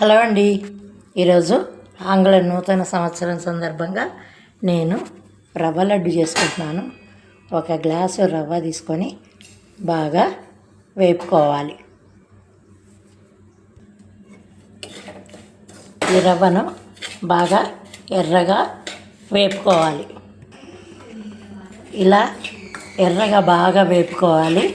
Hello అండి. ఈరోజు ఆంగ్ల నూతన సంవత్సరం సందర్భంగా నేను రవ్వ లడ్డు చేసుకుంటున్నాను. ఒక గ్లాసు రవ్వ తీసుకొని బాగా వేపుకోవాలి. ఈ రవ్వను బాగా ఎర్రగా వేపుకోవాలి. ఇలా ఎర్రగా బాగా వేపుకొని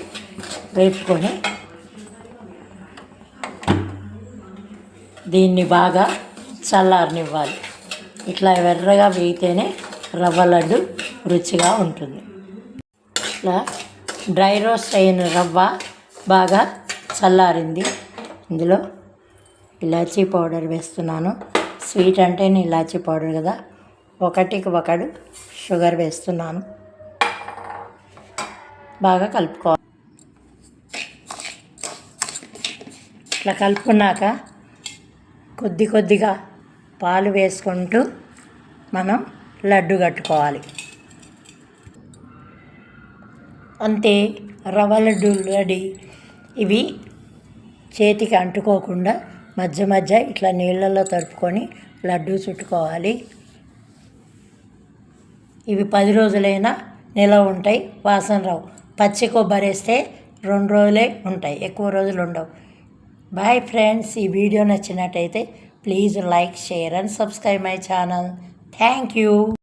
దీన్ని బాగా చల్లారనివ్వాలి. ఇట్లా ఎర్రగా వేగితేనే రవ్వ లడ్డు రుచిగా ఉంటుంది. ఇట్లా డ్రై రోస్ట్ అయిన రవ్వ బాగా చల్లారింది. ఇందులో ఇలాచీ పౌడర్ వేస్తున్నాను. స్వీట్ అంటే ఇలాచీ పౌడర్ కదా, ఒకటికి ఒకడు షుగర్ వేస్తున్నాను. బాగా కలుపుకోవాలి. ఇట్లా కలుపుకున్నాక కొద్దిగా పాలు వేసుకుంటూ మనం లడ్డు కట్టుకోవాలి. అంతే, రవ్వ లడ్డు రెడీ. ఇవి చేతికి అంటుకోకుండా మధ్య ఇట్లా నీళ్ళల్లో తడుపుకొని లడ్డు చుట్టుకోవాలి. ఇవి 10 రోజులైనా నిలవ ఉంటాయి, వాసన రావు. పచ్చి కొబ్బరి వేస్తే 2 రోజులే ఉంటాయి, ఎక్కువ రోజులు ఉండవు. Bye friends. ఈ వీడియో నచ్చినట్టయితే please like, share and subscribe my channel. Thank you.